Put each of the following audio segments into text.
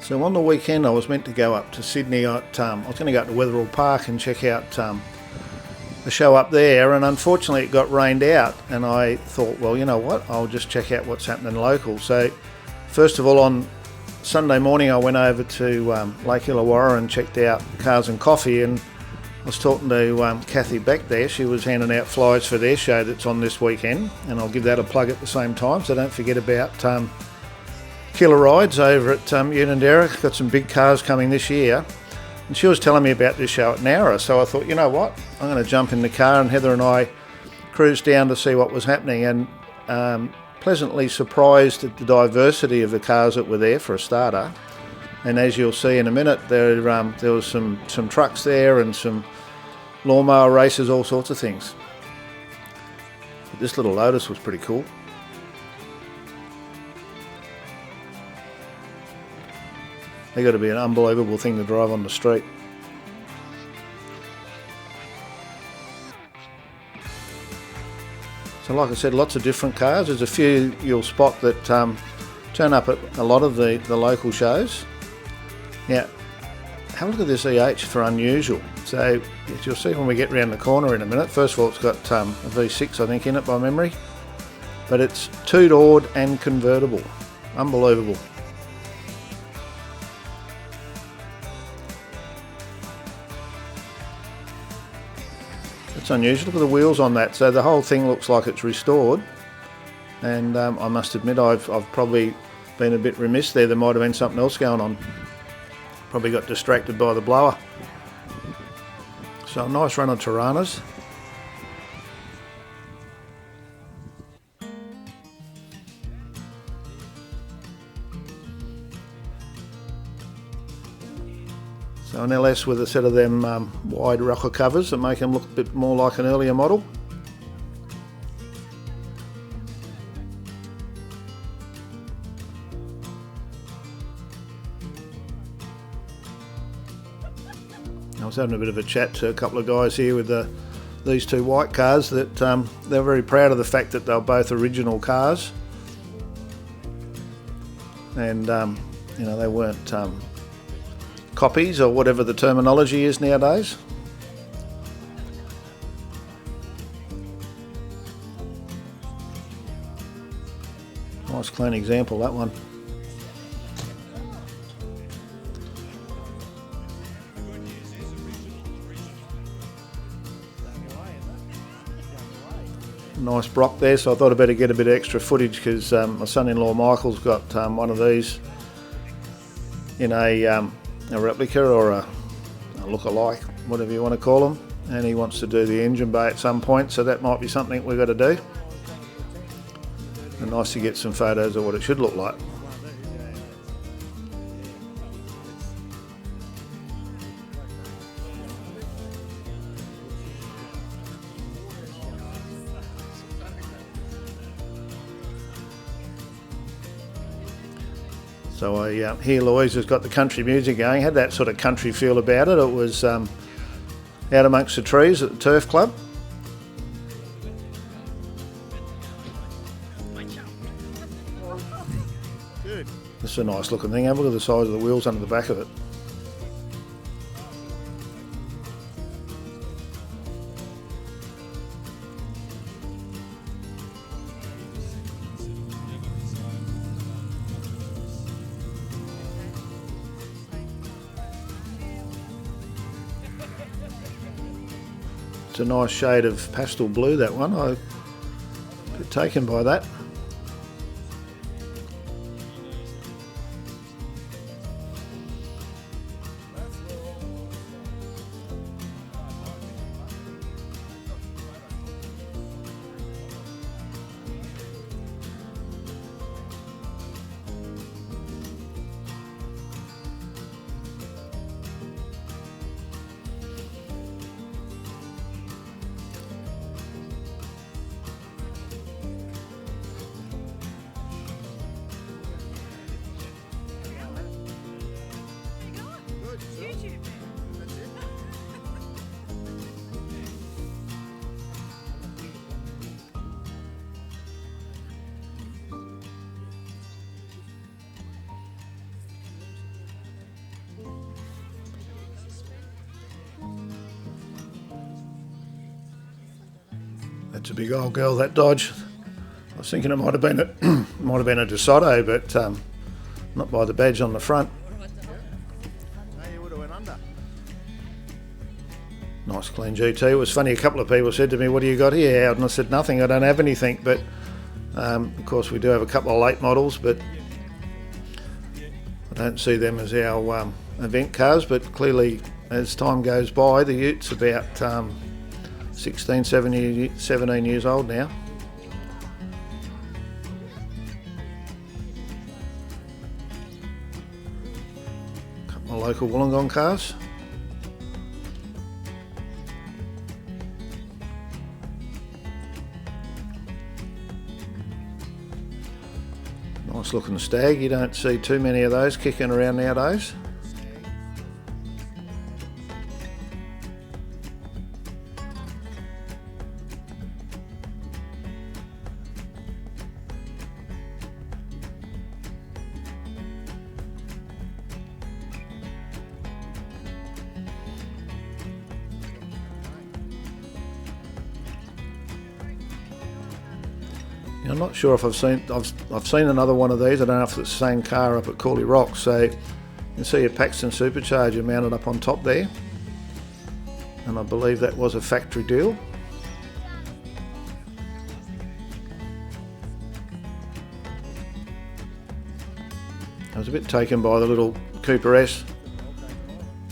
So on the weekend I was meant to go up to Sydney. I was going to go up to Wetherill Park and check out the show up there, and unfortunately it got rained out, and I thought, well, you know what, I'll just check out what's happening local. So first of all, on Sunday morning I went over to Lake Illawarra and checked out Cars and Coffee, and I was talking to Kathy Beck there. She was handing out flyers for their show that's on this weekend, and I'll give that a plug at the same time, so don't forget about Killer Rides over at Unanderra. Got some big cars coming this year, and she was telling me about this show at Nowra, so I thought, you know what, I'm going to jump in the car, and Heather and I cruised down to see what was happening, and pleasantly surprised at the diversity of the cars that were there for a starter. And as you'll see in a minute, there was some trucks there and some lawnmower races, all sorts of things. But this little Lotus was pretty cool. They got to be an unbelievable thing to drive on the street. So like I said, lots of different cars. There's a few you'll spot that turn up at a lot of the local shows. Now, have a look at this EH for unusual. So as you'll see when we get round the corner in a minute, first of all it's got a V6 I think in it by memory, but it's two-doored and convertible. Unbelievable. It's unusual. Look at the wheels on that. So the whole thing looks like it's restored, and I must admit I've probably been a bit remiss there. There might have been something else going on. Probably got distracted by the blower. So a nice run of Tiranas. So an LS with a set of them wide rocker covers that make them look a bit more like an earlier model. I was having a bit of a chat to a couple of guys here with these two white cars that they're very proud of the fact that they're both original cars, and you know, they weren't copies or whatever the terminology is nowadays. Nice clean example, that one. Nice Brock there, so I thought I'd better get a bit of extra footage because my son-in-law Michael's got one of these in a replica or a look-alike, whatever you want to call them, and he wants to do the engine bay at some point, so that might be something we've got to do. And nice to get some photos of what it should look like. So I hear Louise has got the country music going, had that sort of country feel about it. It was out amongst the trees at the Turf Club. Good. This is a nice looking thing. Have a look at the size of the wheels under the back of it. It's a nice shade of pastel blue, that one. I'm a bit taken by that. That's a big old girl, that Dodge. I was thinking it might have been a DeSoto, but not by the badge on the front. Nice clean GT. It was funny, a couple of people said to me, what do you got here, Howard? And I said, nothing, I don't have anything, but of course we do have a couple of late models, but I don't see them as our event cars, but clearly as time goes by, the Utes about 16, 17 years old now. A couple of local Wollongong cars. Nice looking Stag, you don't see too many of those kicking around nowadays. I'm not sure if I've seen another one of these. I don't know if it's the same car up at Corley Rocks. So you can see a Paxton supercharger mounted up on top there, and I believe that was a factory deal. I was a bit taken by the little Cooper S.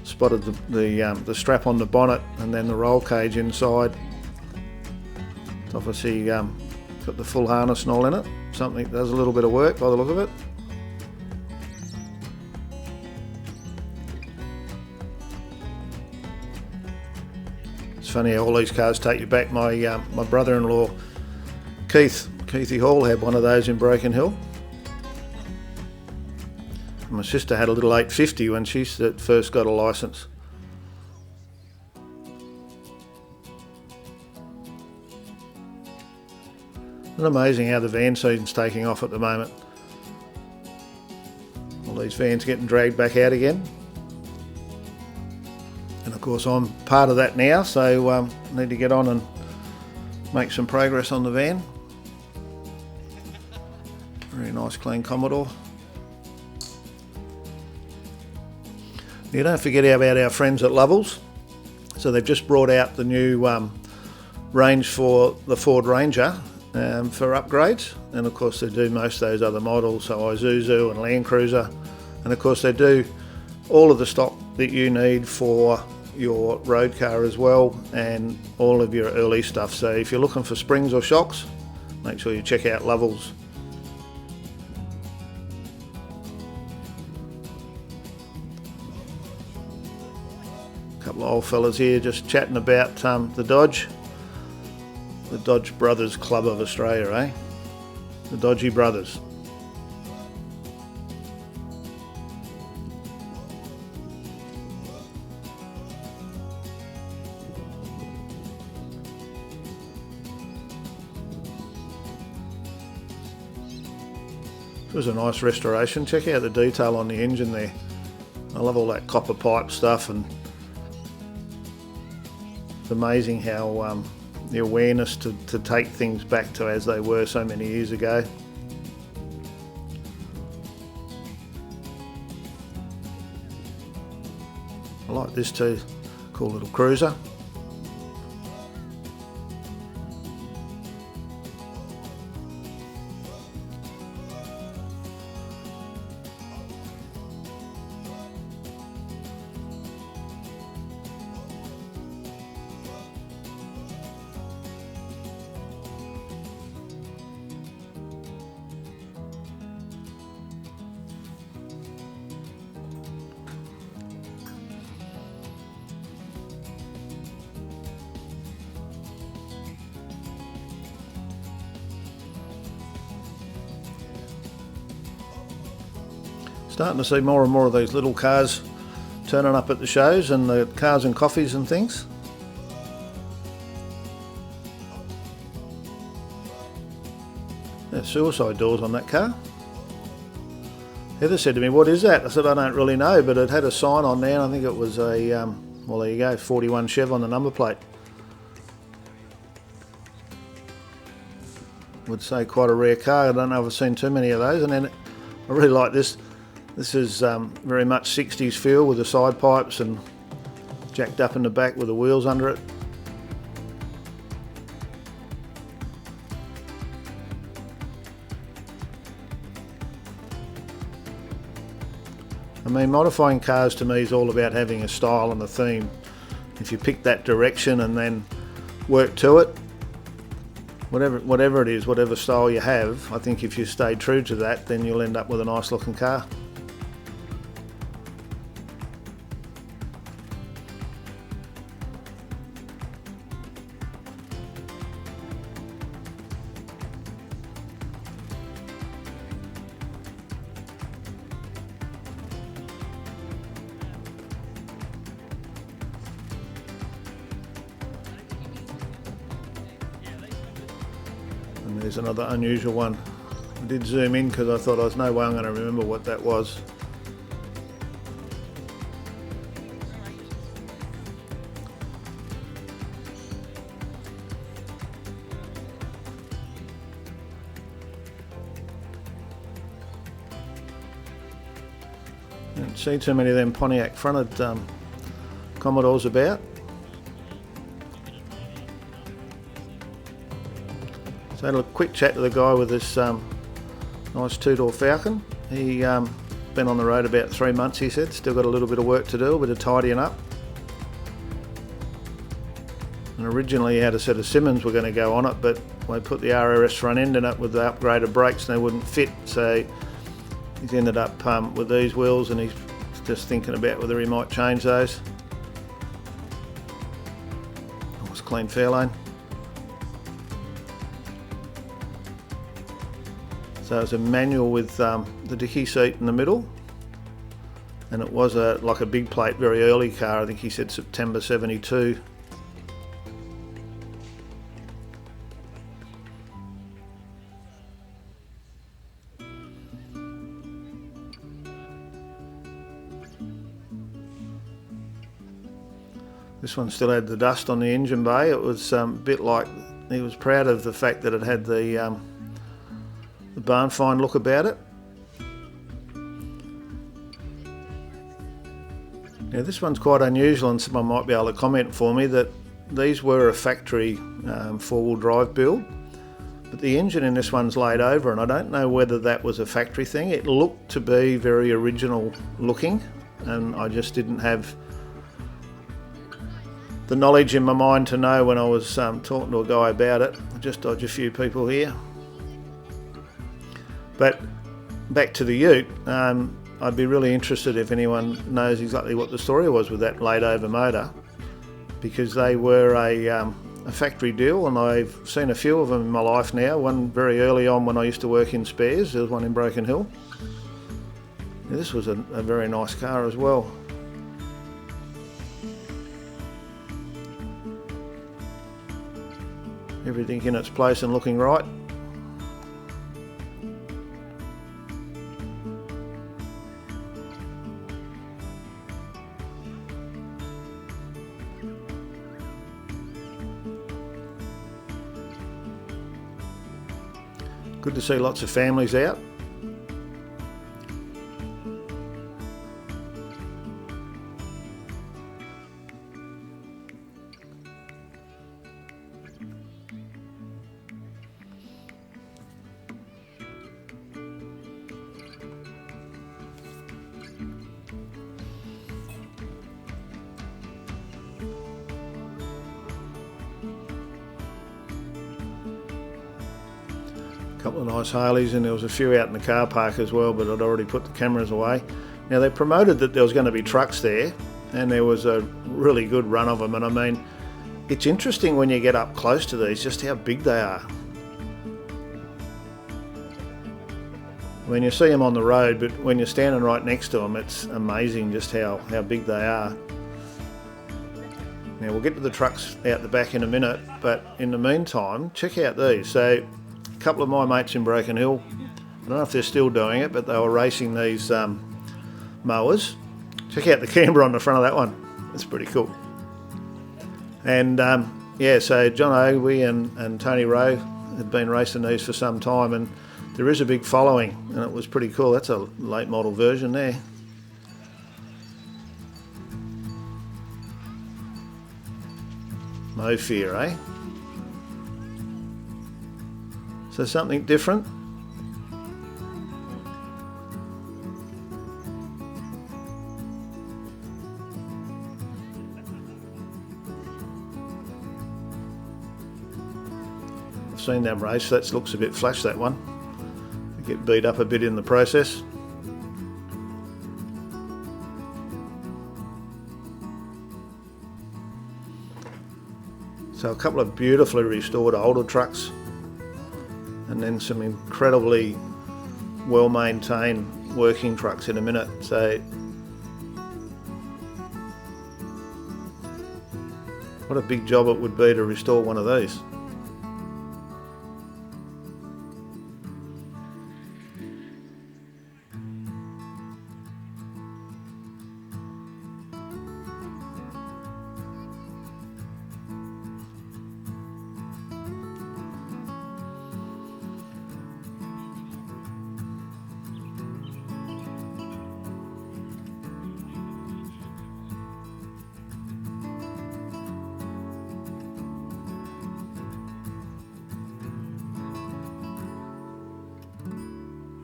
Spotted the strap on the bonnet and then the roll cage inside. It's obviously got the full harness and all in it. Something that does a little bit of work by the look of it. It's funny how all these cars take you back. My brother-in-law Keithy Hall had one of those in Broken Hill. My sister had a little 850 when she first got a licence. It's amazing how the van season's taking off at the moment. All these vans getting dragged back out again. And of course I'm part of that now, so I need to get on and make some progress on the van. Very nice clean Commodore. You don't forget about our friends at Lovells. So they've just brought out the new range for the Ford Ranger. For upgrades, and of course they do most of those other models, so Isuzu and Land Cruiser, and of course they do all of the stock that you need for your road car as well, and all of your early stuff. So if you're looking for springs or shocks, make sure you check out Lovells. A couple of old fellas here just chatting about the Dodge. The Dodge Brothers Club of Australia, eh? The Dodgy Brothers. It was a nice restoration. Check out the detail on the engine there. I love all that copper pipe stuff, and it's amazing how the awareness to take things back to as they were so many years ago. I like this too, cool little cruiser. Starting to see more and more of these little cars turning up at the shows, and the cars and coffees and things. There's suicide doors on that car. Heather said to me, what is that? I said, I don't really know, but it had a sign on there, and I think it was a, well there you go, 41 Chev on the number plate. would say quite a rare car. I don't know if I've seen too many of those. And then I really like this. This is very much 60s feel with the side pipes and jacked up in the back with the wheels under it. I mean, modifying cars to me is all about having a style and a theme. If you pick that direction and then work to it, whatever it is, whatever style you have, I think if you stay true to that, then you'll end up with a nice looking car. And there's another unusual one. I did zoom in because I thought there's no way I'm going to remember what that was. Don't see too many of them Pontiac fronted Commodores about. So I had a quick chat to the guy with this nice two-door Falcon. He been on the road about 3 months, he said. Still got a little bit of work to do, a bit of tidying up. And originally he had a set of Simmons were going to go on it, but they put the RRS front end in it with the upgraded brakes and they wouldn't fit. So he's ended up with these wheels, and he's just thinking about whether he might change those. Nice clean Fairlane. So it's a manual with the dicky seat in the middle, and it was like a big plate, very early car. I think he said September 72. This one still had the dust on the engine bay. It was a bit like, he was proud of the fact that it had the barn find look about it. Now this one's quite unusual, and someone might be able to comment for me that these were a factory four-wheel drive build, but the engine in this one's laid over, and I don't know whether that was a factory thing. It looked to be very original looking, and I just didn't have the knowledge in my mind to know when I was talking to a guy about it. I'll just dodge a few people here. But back to the Ute, I'd be really interested if anyone knows exactly what the story was with that laid over motor, because they were a factory deal, and I've seen a few of them in my life now. One very early on when I used to work in spares, there was one in Broken Hill. Yeah, this was a very nice car as well. Everything in its place and looking right. Good to see lots of families out. Couple of nice Harleys, and there was a few out in the car park as well, but I'd already put the cameras away. Now they promoted that there was going to be trucks there, and there was a really good run of them, and I mean, it's interesting when you get up close to these just how big they are. I mean, you see them on the road, but when you're standing right next to them, it's amazing just how big they are. Now we'll get to the trucks out the back in a minute, but in the meantime, check out these. So a couple of my mates in Broken Hill, I don't know if they're still doing it, but they were racing these mowers. Check out the camber on the front of that one. It's pretty cool. And yeah, so John Ogilvie and Tony Rowe had been racing these for some time, and there is a big following, and it was pretty cool. That's a late model version there. No fear, eh? So something different. I've seen them race. That looks a bit flash, that one. Get beat up a bit in the process. So a couple of beautifully restored older trucks, and then some incredibly well maintained working trucks in a minute. So what a big job it would be to restore one of these.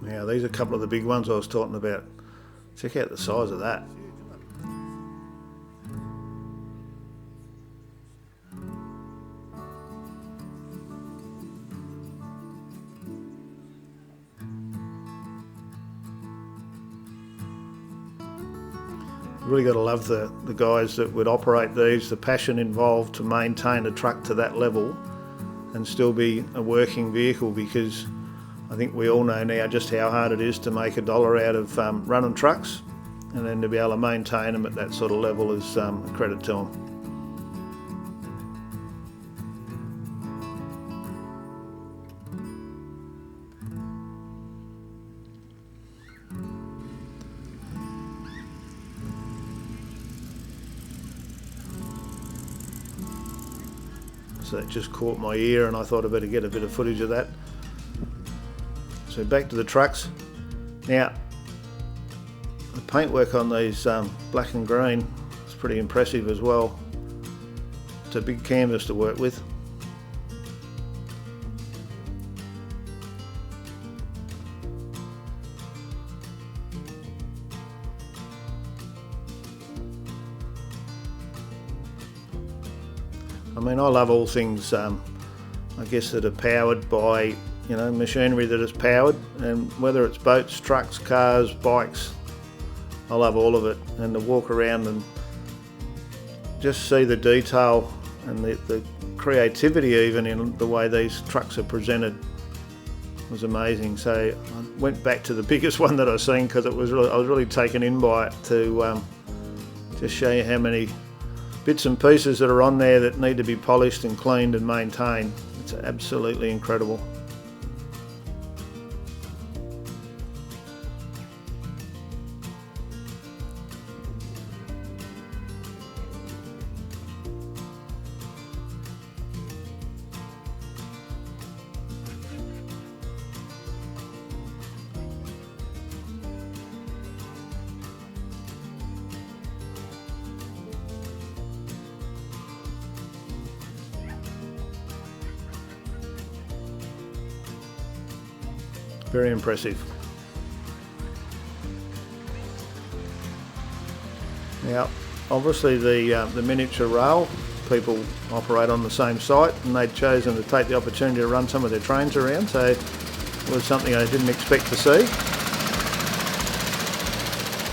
Now these are a couple of the big ones I was talking about. Check out the size of that. Really got to love the guys that would operate these, the passion involved to maintain a truck to that level and still be a working vehicle, because I think we all know now just how hard it is to make $1 out of running trucks, and then to be able to maintain them at that sort of level is a credit to them. So that just caught my ear, and I thought I'd better get a bit of footage of that. So back to the trucks. Now, the paintwork on these black and green is pretty impressive as well. It's a big canvas to work with. I mean, I love all things, I guess, that are powered by, you know, machinery that is powered, and whether it's boats, trucks, cars, bikes, I love all of it. And to walk around and just see the detail and the creativity even in the way these trucks are presented was amazing. So I went back to the biggest one that I've seen, because I was really taken in by it, to just show you how many bits and pieces that are on there that need to be polished and cleaned and maintained. It's absolutely incredible. Very impressive. Now, obviously the miniature rail people operate on the same site, and they'd chosen to take the opportunity to run some of their trains around, so it was something I didn't expect to see.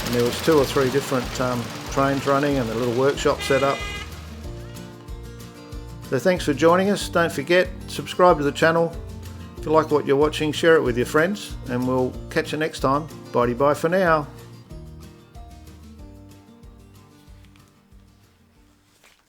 And there was 2 or 3 different trains running and a little workshop set up. So thanks for joining us. Don't forget, subscribe to the channel. If you like what you're watching, share it with your friends, and we'll catch you next time. Bye for now.